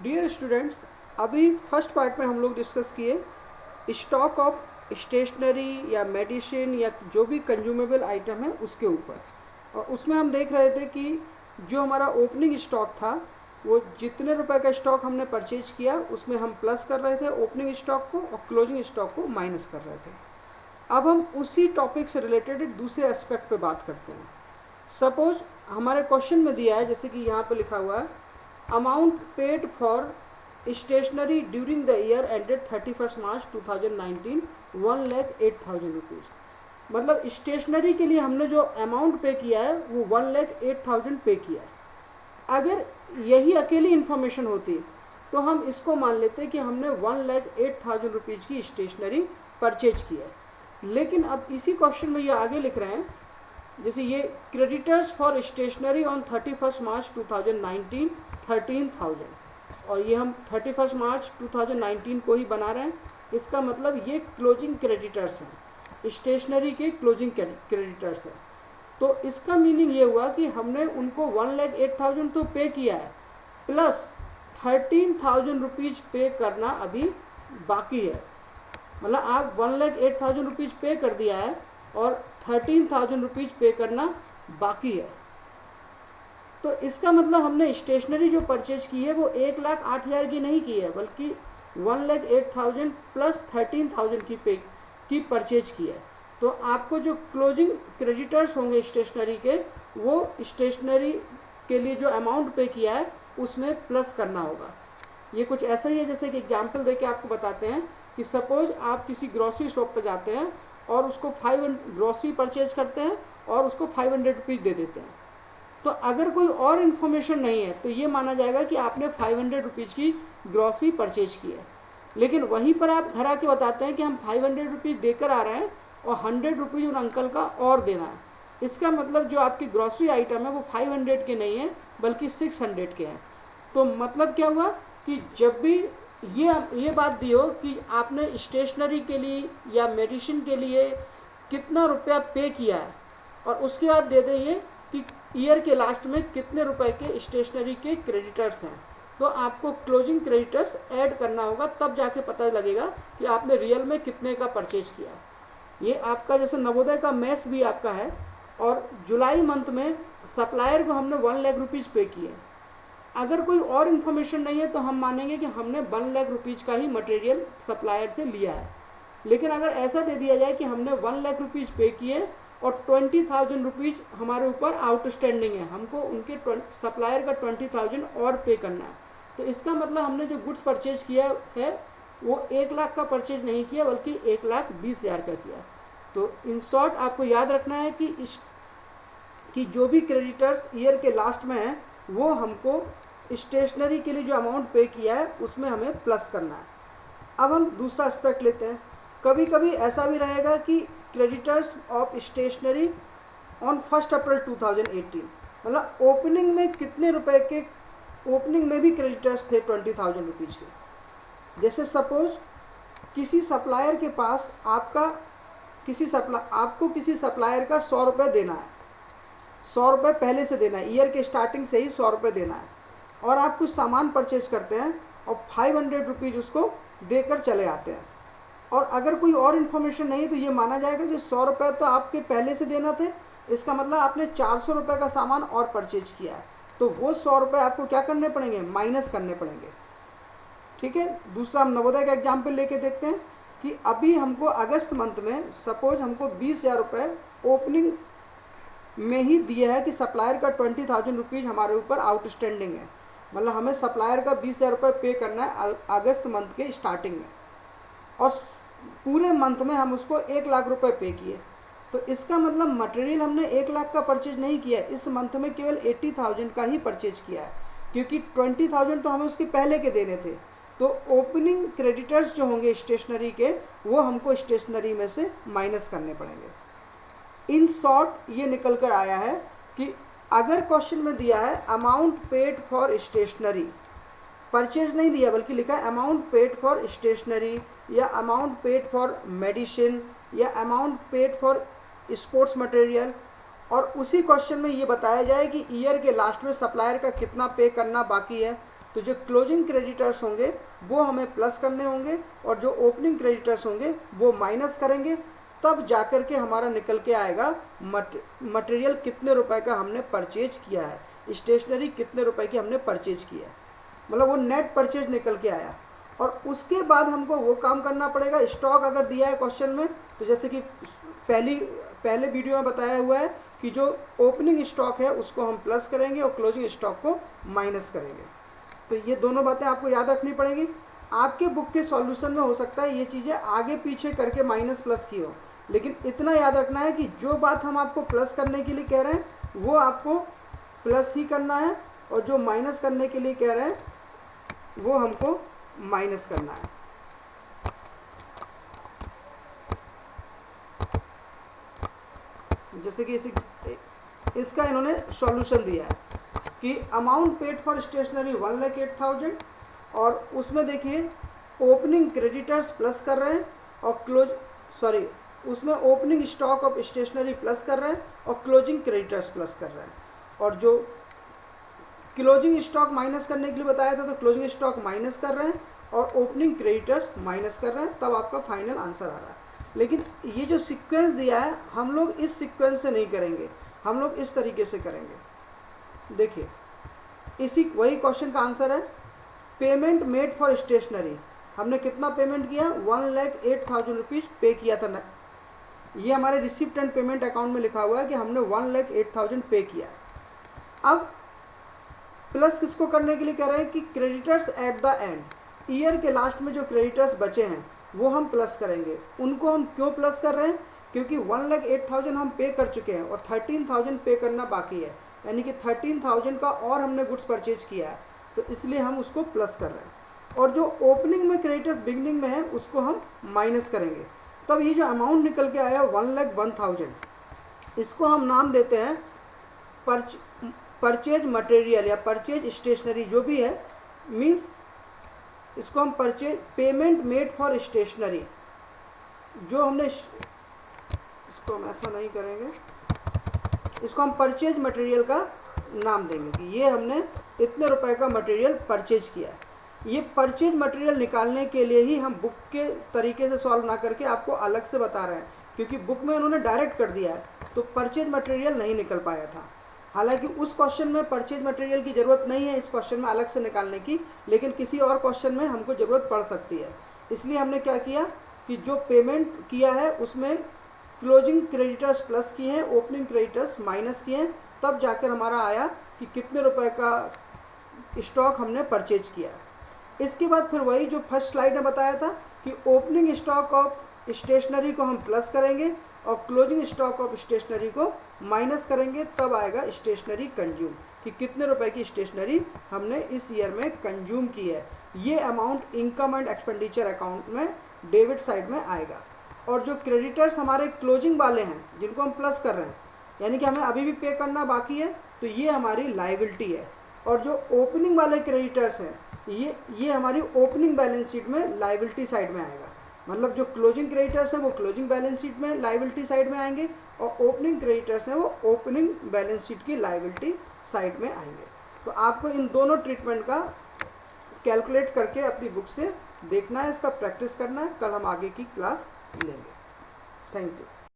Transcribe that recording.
Dear students, अभी first part में हम लोग डिस्कस किए स्टॉक ऑफ स्टेशनरी या मेडिसिन या जो भी कंज्यूमेबल आइटम है उसके ऊपर। और उसमें हम देख रहे थे कि जो हमारा ओपनिंग स्टॉक था वो जितने रुपए का स्टॉक हमने परचेज किया उसमें हम प्लस कर रहे थे ओपनिंग स्टॉक को और क्लोजिंग स्टॉक को माइनस कर रहे थे। अब हम उसी टॉपिक से रिलेटेड दूसरे एस्पेक्ट पे बात करते हैं। सपोज हमारे क्वेश्चन में दिया है, जैसे कि यहाँ पे लिखा हुआ है amount paid for stationery during the year ended 31 March 2019 1,08,000 rupees. मतलब स्टेशनरी के लिए हमने जो अमाउंट पे किया है वो 1,08,000 पे किया है। अगर यही अकेली इन्फॉर्मेशन होती तो हम इसको मान लेते कि हमने 1,08,000 रुपीज़ की स्टेशनरी परचेज की है। लेकिन अब इसी क्वेश्चन में ये आगे लिख रहे हैं, जैसे ये creditors for stationery on 31 March 2019 13,000 और ये हम 31 मार्च 2019 को ही बना रहे हैं। इसका मतलब ये क्लोजिंग क्रेडिटर्स हैं, स्टेशनरी के क्लोजिंग क्रेडिटर्स हैं। तो इसका मीनिंग ये हुआ कि हमने उनको 1,08,000 तो पे किया है प्लस 13,000 रुपीज़ पे करना अभी बाकी है। मतलब आप 1,08,000 रुपीज़ पे कर दिया है और 13,000 रुपीज़ पे करना बाकी है। तो इसका मतलब हमने स्टेशनरी जो परचेज की है वो 1,08,000 की नहीं की है, बल्कि 1,08,000 प्लस 13,000 की परचेज की है। तो आपको जो क्लोजिंग क्रेडिटर्स होंगे स्टेशनरी के, वो स्टेशनरी के लिए जो अमाउंट पे किया है उसमें प्लस करना होगा। ये कुछ ऐसा ही है, जैसे कि एग्जाम्पल देके आपको बताते हैं कि सपोज आप किसी ग्रॉसरी शॉप पर जाते हैं और उसको 500 ग्रॉसरी परचेज करते हैं और उसको 500 रुपीज़ दे देते हैं। तो अगर कोई और इन्फॉर्मेशन नहीं है तो ये माना जाएगा कि आपने 500 रुपीज़ की ग्रॉसरी परचेज की है। लेकिन वहीं पर आप घर आके बताते हैं कि हम 500 रुपीज़ देकर आ रहे हैं और 100 रुपीज़ उन अंकल का और देना है। इसका मतलब जो आपकी ग्रॉसरी आइटम है वो 500 के नहीं है बल्कि 600 के हैं। तो मतलब क्या हुआ कि जब भी ये बात दी हो कि आपने स्टेशनरी के लिए या मेडिसिन के लिए कितना रुपया पे किया है और उसके बाद दे दें ये कि ईयर के लास्ट में कितने रुपए के स्टेशनरी के क्रेडिटर्स हैं, तो आपको क्लोजिंग क्रेडिटर्स ऐड करना होगा, तब जाके पता लगेगा कि आपने रियल में कितने का परचेज किया। ये आपका जैसे नवोदय का मैथ्स भी आपका है और जुलाई मंथ में सप्लायर को हमने 1,00,000 रुपीज़ पे किए। अगर कोई और इन्फॉर्मेशन नहीं है तो हम मानेंगे कि हमने 1,00,000 रुपीज़ का ही मटेरियल सप्लायर से लिया है। लेकिन अगर ऐसा दे दिया जाए कि हमने 1,00,000 रुपीज़ पे किए और 20,000 रुपीज़ हमारे ऊपर आउटस्टैंडिंग है, हमको उनके सप्लायर का 20,000 और पे करना है, तो इसका मतलब हमने जो गुड्स परचेज किया है वो 1,00,000 का परचेज नहीं किया बल्कि 1,20,000 का किया। तो इन शॉर्ट आपको याद रखना है कि जो भी क्रेडिटर्स ईयर के लास्ट में है वो हमको स्टेशनरी के लिए जो अमाउंट पे किया है उसमें हमें प्लस करना है। अब हम दूसरा एस्पेक्ट लेते हैं। कभी कभी ऐसा भी रहेगा कि क्रेडिटर्स ऑफ स्टेशनरी ऑन 1 अप्रैल 2018, मतलब ओपनिंग में कितने रुपए के, ओपनिंग में भी क्रेडिटर्स थे 20,000 रुपीज़ के। जैसे सपोज किसी सप्लायर के पास आपको किसी सप्लायर का 100 रुपये देना है, 100 रुपये पहले से देना है, ईयर के स्टार्टिंग से ही 100 रुपये देना है, और आप कुछ सामान परचेज करते हैं और 500 रुपीज़ उसको देकर चले आते हैं। और अगर कोई और इन्फॉर्मेशन नहीं है तो ये माना जाएगा कि 100 रुपये तो आपके पहले से देना थे, इसका मतलब आपने 400 रुपये का सामान और परचेज किया है, तो वो 100 रुपये आपको क्या करने पड़ेंगे, माइनस करने पड़ेंगे। ठीक है। दूसरा हम नवोदय का एग्जाम्पल लेके देखते हैं कि अभी हमको अगस्त मंथ में सपोज हमको 20,000 रुपये ओपनिंग में ही दिया है कि सप्लायर का 20,000 रुपीज़ हमारे ऊपर आउटस्टैंडिंग है, मतलब हमें सप्लायर का 20,000 रुपये पे करना है अगस्त मंथ के स्टार्टिंग में, और पूरे मंथ में हम उसको 1,00,000 रुपये पे किए। तो इसका मतलब मटेरियल हमने 1,00,000 का परचेज नहीं किया, इस मंथ में केवल 80,000 का ही परचेज किया है, क्योंकि 20,000 तो हमें उसके पहले के देने थे। तो ओपनिंग क्रेडिटर्स जो होंगे स्टेशनरी के वो हमको स्टेशनरी में से माइनस करने पड़ेंगे। इन शॉर्ट ये निकल कर आया है कि अगर क्वेश्चन में दिया है amount paid for stationery, purchase नहीं दिया बल्कि लिखा है अमाउंट पेड फॉर स्टेशनरी या अमाउंट पेड फॉर मेडिसिन या amount paid for sports material, और उसी क्वेश्चन में ये बताया जाए कि ईयर के लास्ट में सप्लायर का कितना पे करना बाकी है, तो जो क्लोजिंग क्रेडिटर्स होंगे वो हमें प्लस करने होंगे और जो ओपनिंग क्रेडिटर्स होंगे वो माइनस करेंगे, तब जाकर के हमारा निकल के आएगा मटेरियल कितने रुपए का हमने परचेज किया है, स्टेशनरी कितने रुपए की हमने परचेज किया है, मतलब वो नेट परचेज निकल के आया। और उसके बाद हमको वो काम करना पड़ेगा, स्टॉक अगर दिया है क्वेश्चन में तो जैसे कि पहले वीडियो में बताया हुआ है कि जो ओपनिंग स्टॉक है उसको हम प्लस करेंगे और क्लोजिंग स्टॉक को माइनस करेंगे। तो ये दोनों बातें आपको याद रखनी पड़ेगी। आपके बुक के सॉल्यूशन में हो सकता है ये चीज़ें आगे पीछे करके माइनस प्लस की हो, लेकिन इतना याद रखना है कि जो बात हम आपको प्लस करने के लिए कह रहे हैं वो आपको प्लस ही करना है, और जो माइनस करने के लिए कह रहे हैं वो हमको माइनस करना है। जैसे कि इसका इन्होंने सॉल्यूशन दिया है कि अमाउंट पेड फॉर स्टेशनरी 1,08,000, और उसमें देखिए ओपनिंग क्रेडिटर्स प्लस कर रहे हैं और उसमें opening stock of stationery plus कर रहे हैं और क्लोजिंग क्रेडिटर्स प्लस कर रहे हैं, और जो क्लोजिंग स्टॉक माइनस करने के लिए बताया था तो क्लोजिंग स्टॉक माइनस कर रहे हैं और ओपनिंग क्रेडिटर्स माइनस कर रहे हैं, तब आपका फाइनल आंसर आ रहा है। लेकिन ये जो सीक्वेंस दिया है हम लोग इस सीक्वेंस से नहीं करेंगे, हम लोग इस तरीके से करेंगे। देखिए वही क्वेश्चन का आंसर है, पेमेंट मेड फॉर स्टेशनरी, हमने कितना पेमेंट किया, 1,08,000 रुपीज़ पे किया था ना, ये हमारे रिसिप्ट एंड पेमेंट अकाउंट में लिखा हुआ है कि हमने 1,08,000 पे किया। अब प्लस किसको करने के लिए कह रहे हैं कि creditors at the end, year के लास्ट में जो क्रेडिटर्स बचे हैं वो हम प्लस करेंगे। उनको हम क्यों प्लस कर रहे हैं, क्योंकि 1,08,000 हम पे कर चुके हैं और 13,000 पे करना बाकी है, यानी कि 13,000 का और हमने गुड्स परचेज किया है, तो इसलिए हम उसको प्लस कर रहे हैं। और जो ओपनिंग में क्रेडिटर्स बिगनिंग में है उसको हम माइनस करेंगे, तब ये जो अमाउंट निकल के आया 1,01,000, इसको हम नाम देते हैं परचेज मटेरियल या परचेज स्टेशनरी जो भी है, मीन्स इसको हम purchase payment made for stationery, जो हमने इसको हम ऐसा नहीं करेंगे, इसको हम परचेज मटेरियल का नाम देंगे कि ये हमने इतने रुपए का मटेरियल परचेज किया है। ये परचेज मटेरियल निकालने के लिए ही हम बुक के तरीके से सॉल्व ना करके आपको अलग से बता रहे हैं, क्योंकि बुक में उन्होंने डायरेक्ट कर दिया है तो परचेज मटेरियल नहीं निकल पाया था। हालांकि उस क्वेश्चन में परचेज मटेरियल की ज़रूरत नहीं है इस क्वेश्चन में अलग से निकालने की, लेकिन किसी और क्वेश्चन में हमको ज़रूरत पड़ सकती है। इसलिए हमने क्या किया कि जो पेमेंट किया है उसमें क्लोजिंग क्रेडिटर्स प्लस किए हैं, ओपनिंग क्रेडिटर्स माइनस किए हैं, तब जाकर हमारा आया कि कितने रुपए का स्टॉक हमने परचेज किया। इसके बाद फिर वही जो फर्स्ट स्लाइड में बताया था कि ओपनिंग स्टॉक ऑफ स्टेशनरी को हम प्लस करेंगे और क्लोजिंग स्टॉक ऑफ स्टेशनरी को माइनस करेंगे, तब आएगा स्टेशनरी कंज्यूम, कि कितने रुपए की स्टेशनरी हमने इस ईयर में कंज्यूम की है। ये amount income and expenditure account में डेबिट साइड में आएगा। और जो क्रेडिटर्स हमारे क्लोजिंग वाले हैं जिनको हम प्लस कर रहे हैं, यानी कि हमें अभी भी पे करना बाकी है, तो ये हमारी लायबिलिटी है। और जो ओपनिंग वाले क्रेडिटर्स हैं ये हमारी ओपनिंग बैलेंस शीट में लायबिलिटी साइड में आएगा, मतलब जो क्लोजिंग क्रेडिटर्स हैं वो क्लोजिंग बैलेंस शीट में लायबिलिटी साइड में आएंगे और ओपनिंग क्रेडिटर्स हैं वो ओपनिंग बैलेंस शीट की लायबिलिटी साइड में आएंगे। तो आपको इन दोनों ट्रीटमेंट का कैलकुलेट करके अपनी बुक से देखना है, इसका प्रैक्टिस करना है। कल हम आगे की क्लास लेंगे। Thank you.